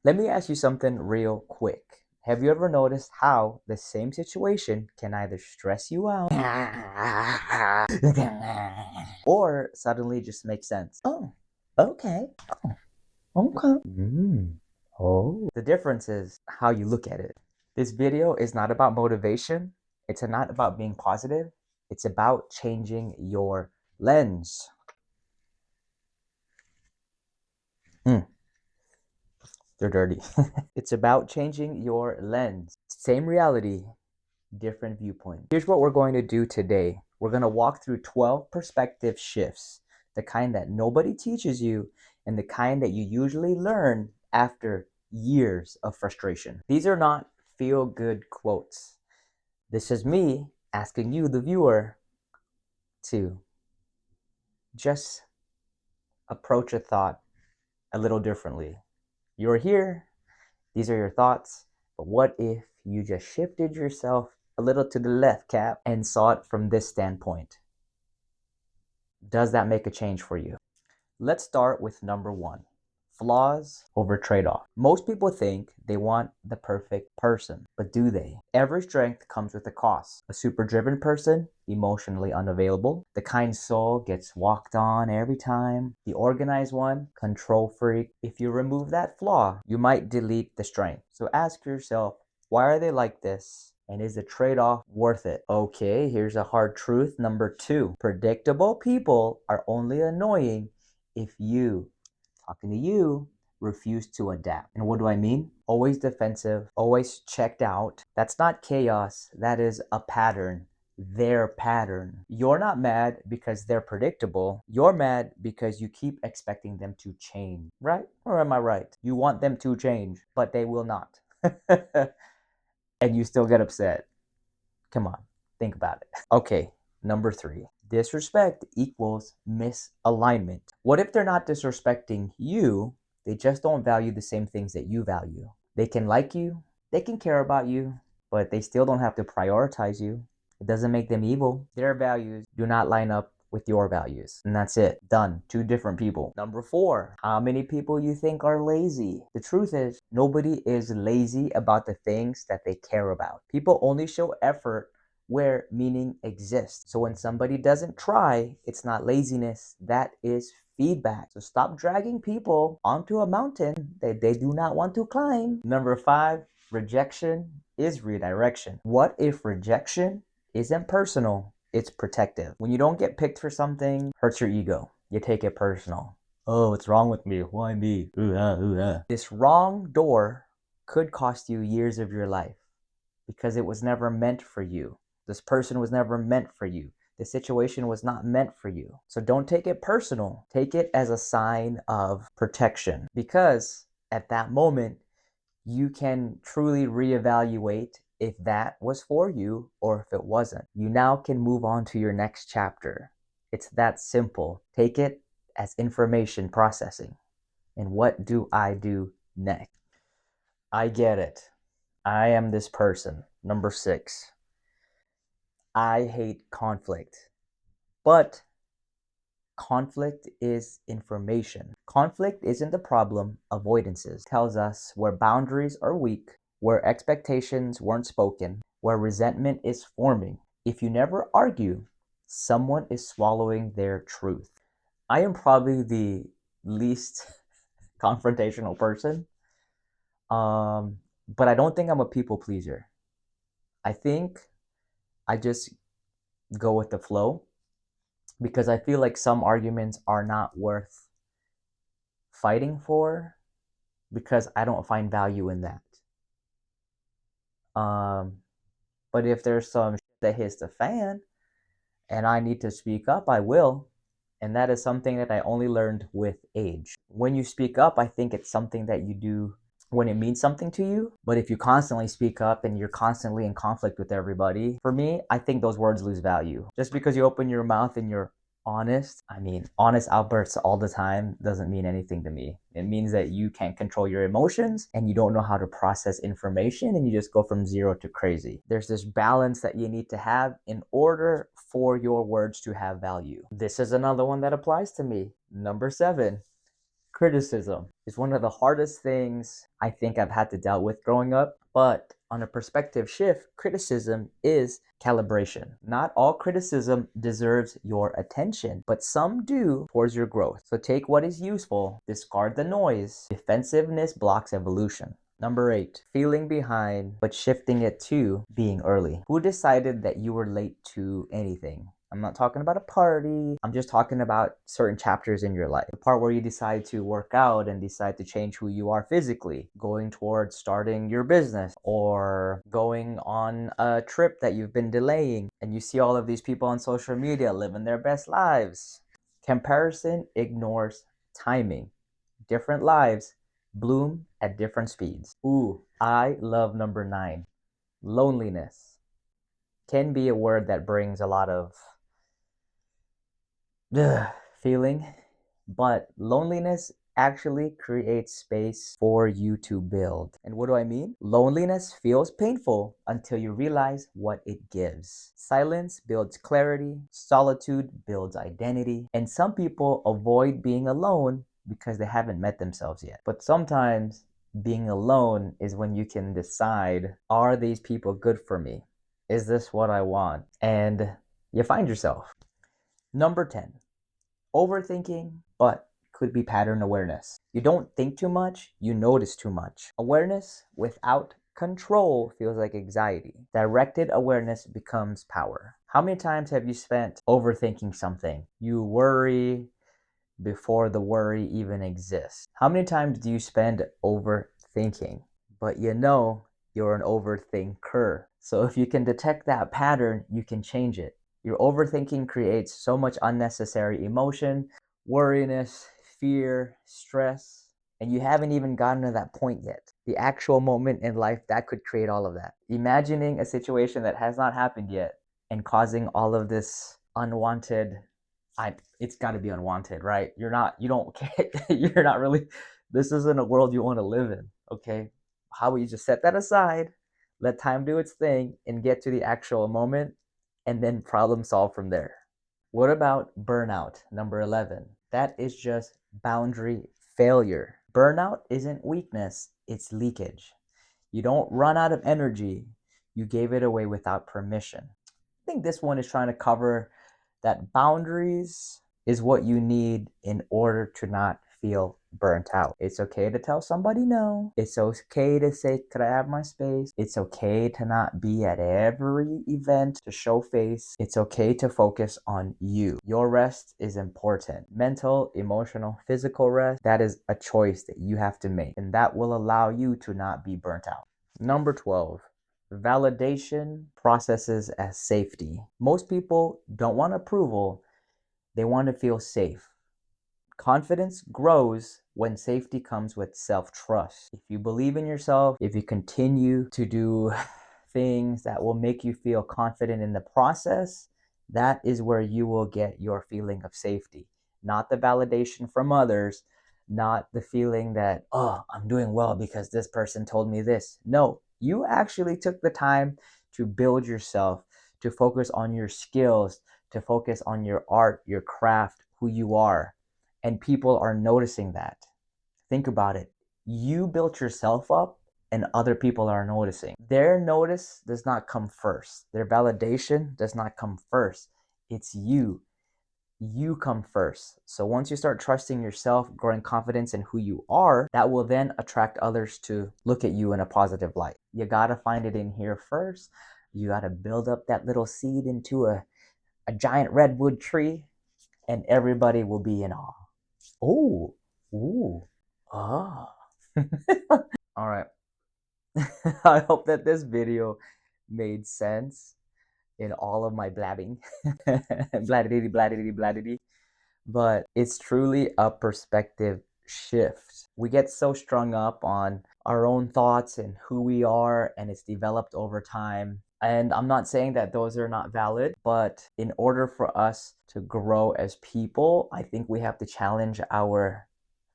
Let me ask you something real quick. Have you ever noticed how the same situation can either stress you out or suddenly just make sense? Oh, okay. Okay. Oh. The difference is how you look at it. This video is not about motivation. It's not about being positive. It's about changing your lens. Mm, they're dirty. It's about changing your lens. Same reality, different viewpoint. Here's what we're going to do today. We're going to walk through 12 perspective shifts, the kind that nobody teaches you and the kind that you usually learn after years of frustration. These are not feel-good quotes. This is me asking you, the viewer, to just approach a thought a little differently. You're here, these are your thoughts, but what if you just shifted yourself a little to the left, Cap, and saw it from this standpoint? Does that make a change for you? Let's start with number one. Flaws over trade-off. Most people think they want the perfect person, but do they? Every strength comes with a cost. A super driven person, emotionally unavailable. The kind soul gets walked on every time. The organized one, control freak. If you remove that flaw, you might delete the strength. So ask yourself, why are they like this? And is the trade-off worth it? Okay, here's a hard truth. Number two, predictable people are only annoying if you, talking to you, refuse to adapt. And what do I mean? Always defensive, always checked out. That's not chaos, that is a pattern. Their pattern. You're not mad because they're predictable. You're mad because you keep expecting them to change, right? Or am I right? You want them to change, but they will not. And you still get upset. Come on, think about it. Okay, number three. Disrespect equals misalignment. What if they're not disrespecting you? They just don't value the same things that you value. They can like you, they can care about you, but they still don't have to prioritize you. It doesn't make them evil. Their values do not line up with your values. And that's it. Done. Two different people. Number four, how many people you think are lazy? The truth is, nobody is lazy about the things that they care about. People only show effort where meaning exists. So when somebody doesn't try, it's not laziness, that is feedback. So stop dragging people onto a mountain that they do not want to climb. Number five, rejection is redirection. What if rejection isn't personal, it's protective? When you don't get picked for something, hurts your ego. You take it personal. Oh, what's wrong with me? Why me? This wrong door could cost you years of your life because it was never meant for you. This person was never meant for you. The situation was not meant for you. So don't take it personal. Take it as a sign of protection, because at that moment, you can truly reevaluate if that was for you or if it wasn't. You now can move on to your next chapter. It's that simple. Take it as information processing. And what do I do next? I get it. I am this person. Number six. I hate conflict. But conflict is information. Conflict isn't the problem, avoidances. It tells us where boundaries are weak, where expectations weren't spoken, where resentment is forming. If you never argue, someone is swallowing their truth. I am probably the least confrontational person, but I don't think I'm a people pleaser. I think I just go with the flow, because I feel like some arguments are not worth fighting for because I don't find value in that. But if there's some shit that hits the fan and I need to speak up, I will. And that is something that I only learned with age. When you speak up, I think it's something that you do when it means something to you. But if you constantly speak up and you're constantly in conflict with everybody, for me, I think those words lose value. Just because you open your mouth and you're honest, honest outbursts all the time doesn't mean anything to me. It means that you can't control your emotions and you don't know how to process information and you just go from zero to crazy. There's this balance that you need to have in order for your words to have value. This is another one that applies to me. Number seven, Criticism is one of the hardest things I think I've had to deal with growing up, but on a perspective shift, criticism is calibration. Not all criticism deserves your attention, but some do towards your growth. So take what is useful, discard the noise. Defensiveness blocks evolution. Number 8, feeling behind, but shifting it to being early. Who decided that you were late to anything? I'm not talking about a party. I'm just talking about certain chapters in your life. The part where you decide to work out and decide to change who you are physically, going towards starting your business or going on a trip that you've been delaying, and you see all of these people on social media living their best lives. Comparison ignores timing. Different lives bloom at different speeds. Ooh, I love number 9. Loneliness can be a word that brings a lot of feeling, but loneliness actually creates space for you to build. And what do I mean? Loneliness feels painful until you realize what it gives. Silence builds clarity, solitude builds identity, and some people avoid being alone because they haven't met themselves yet. But sometimes being alone is when you can decide, are these people good for me? Is this what I want? And you find yourself. Number 10, overthinking, but could be pattern awareness. You don't think too much, you notice too much. Awareness without control feels like anxiety. Directed awareness becomes power. How many times have you spent overthinking something? You worry before the worry even exists. How many times do you spend overthinking? But you know you're an overthinker. So if you can detect that pattern, you can change it. Your overthinking creates so much unnecessary emotion, worriness, fear, stress, and you haven't even gotten to that point yet. The actual moment in life that could create all of that. Imagining a situation that has not happened yet and causing all of this unwanted, it's got to be unwanted, right? You don't care. You're not really, this isn't a world you want to live in, okay? How about you just set that aside, let time do its thing, and get to the actual moment, and then problem solve from there. What about burnout, number 11? That is just boundary failure. Burnout isn't weakness, it's leakage. You don't run out of energy, you gave it away without permission. I think this one is trying to cover that boundaries is what you need in order to not feel burnt out. It's okay to tell somebody no. It's okay to say, could I have my space? It's okay to not be at every event to show face. It's okay to focus on you. Your rest is important. Mental, emotional, physical rest, that is a choice that you have to make, and that will allow you to not be burnt out. Number 12, validation processes as safety. Most people don't want approval, they want to feel safe. Confidence grows when safety comes with self-trust. If you believe in yourself, if you continue to do things that will make you feel confident in the process, that is where you will get your feeling of safety. Not the validation from others, not the feeling that, oh, I'm doing well because this person told me this. No, you actually took the time to build yourself, to focus on your skills, to focus on your art, your craft, who you are. And people are noticing that. Think about it. You built yourself up and other people are noticing. Their notice does not come first. Their validation does not come first. It's you. You come first. So once you start trusting yourself, growing confidence in who you are, that will then attract others to look at you in a positive light. You gotta find it in here first. You gotta build up that little seed into a giant redwood tree, and everybody will be in awe. Oh, ooh, ah. All right. I hope that this video made sense in all of my blabbing. Bladdity, bladdity, bladdity. But it's truly a perspective shift. We get so strung up on our own thoughts and who we are, and it's developed over time. And I'm not saying that those are not valid, but in order for us to grow as people, I think we have to challenge our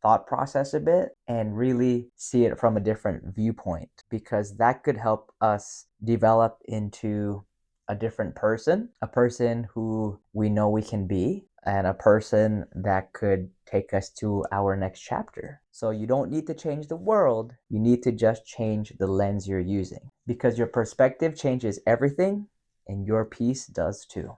thought process a bit and really see it from a different viewpoint, because that could help us develop into a different person, a person who we know we can be, and a person that could take us to our next chapter. So you don't need to change the world. You need to just change the lens you're using, because your perspective changes everything and your peace does too.